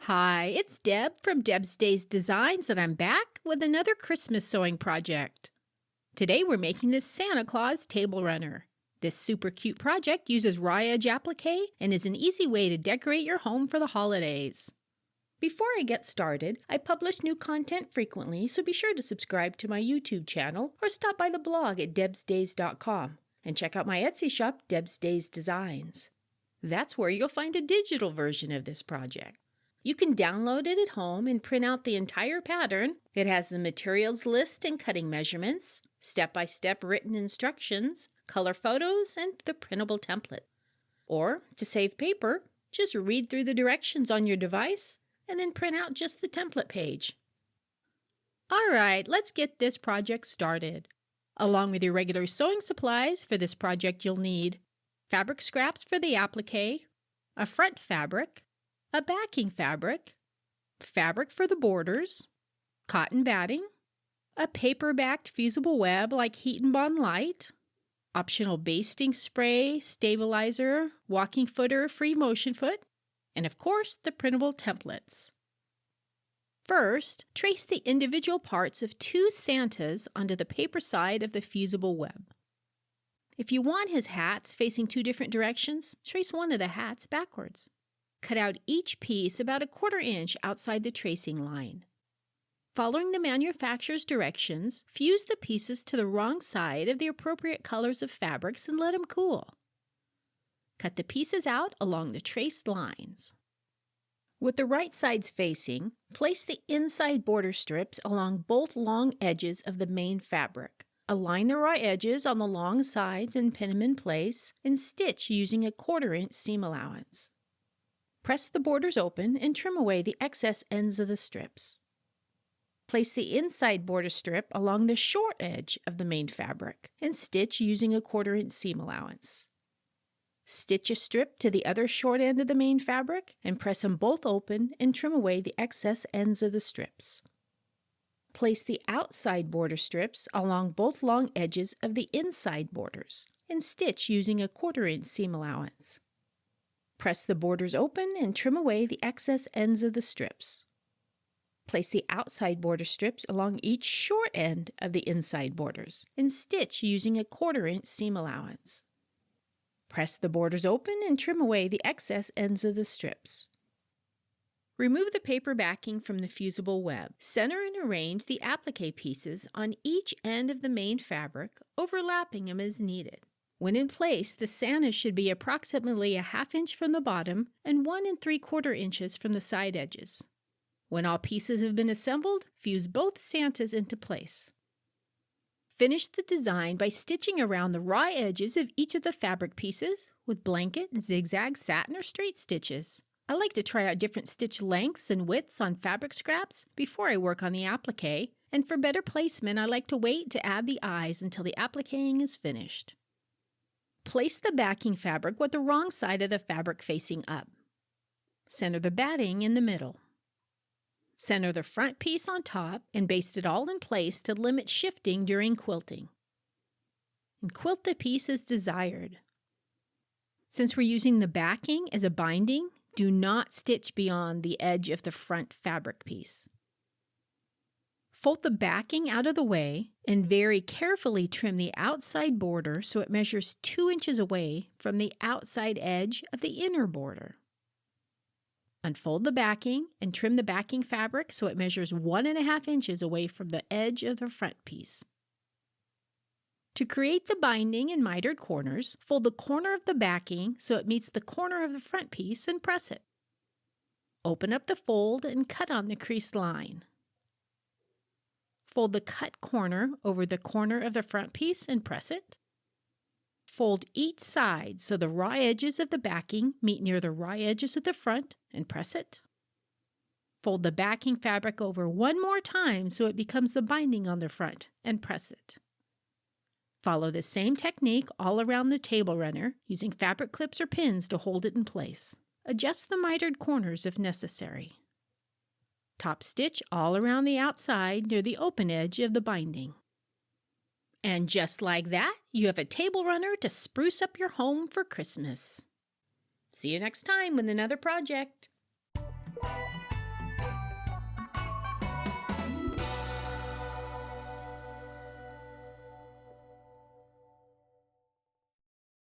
Hi, it's Deb from Deb's Days Designs, and I'm back with another Christmas sewing project. Today we're making this Santa Claus table runner. This super cute project uses raw edge applique and is an easy way to decorate your home for the holidays. Before I get started, I publish new content frequently, so be sure to subscribe to my YouTube channel or stop by the blog at debsdays.com and check out my Etsy shop, Deb's Days Designs. That's where you'll find a digital version of this project. You can download it at home and print out the entire pattern. It has the materials list and cutting measurements, step-by-step written instructions, color photos, and the printable template. Or, to save paper, just read through the directions on your device and then print out just the template page. All right, let's get this project started. Along with your regular sewing supplies for this project, you'll need fabric scraps for the applique, a front fabric, a backing fabric, fabric for the borders, cotton batting, a paper-backed fusible web like Heat and Bond Light, optional basting spray, stabilizer, walking footer, free motion foot, and of course the printable templates. First, trace the individual parts of two Santas onto the paper side of the fusible web. If you want his hats facing two different directions, trace one of the hats backwards. Cut out each piece about a 1/4 inch outside the tracing line. Following the manufacturer's directions, fuse the pieces to the wrong side of the appropriate colors of fabrics and let them cool. Cut the pieces out along the traced lines. With the right sides facing, place the inside border strips along both long edges of the main fabric. Align the raw edges on the long sides and pin them in place, and stitch using a 1/4 inch seam allowance. Press the borders open and trim away the excess ends of the strips. Place the inside border strip along the short edge of the main fabric and stitch using a 1/4 inch seam allowance. Stitch a strip to the other short end of the main fabric and press them both open and trim away the excess ends of the strips. Place the outside border strips along both long edges of the inside borders and stitch using a 1/4 inch seam allowance. Press the borders open and trim away the excess ends of the strips. Place the outside border strips along each short end of the inside borders and stitch using a 1/4 inch seam allowance. Press the borders open and trim away the excess ends of the strips. Remove the paper backing from the fusible web. Center and arrange the applique pieces on each end of the main fabric, overlapping them as needed. When in place, the Santa should be approximately a 1/2 inch from the bottom and 1 3/4 inches from the side edges. When all pieces have been assembled, fuse both Santas into place. Finish the design by stitching around the raw edges of each of the fabric pieces with blanket, zigzag, satin, or straight stitches. I like to try out different stitch lengths and widths on fabric scraps before I work on the applique, and for better placement, I like to wait to add the eyes until the appliquing is finished. Place the backing fabric with the wrong side of the fabric facing up. Center the batting in the middle. Center the front piece on top and baste it all in place to limit shifting during quilting. And quilt the piece as desired. Since we're using the backing as a binding, do not stitch beyond the edge of the front fabric piece. Fold the backing out of the way and very carefully trim the outside border so it measures 2 inches away from the outside edge of the inner border. Unfold the backing and trim the backing fabric so it measures 1.5 inches away from the edge of the front piece. To create the binding and mitered corners, fold the corner of the backing so it meets the corner of the front piece and press it. Open up the fold and cut on the creased line. Fold the cut corner over the corner of the front piece and press it. Fold each side so the raw edges of the backing meet near the raw edges of the front and press it. Fold the backing fabric over one more time so it becomes the binding on the front and press it. Follow the same technique all around the table runner using fabric clips or pins to hold it in place. Adjust the mitered corners if necessary. Top stitch all around the outside near the open edge of the binding. And just like that, you have a table runner to spruce up your home for Christmas. See you next time with another project.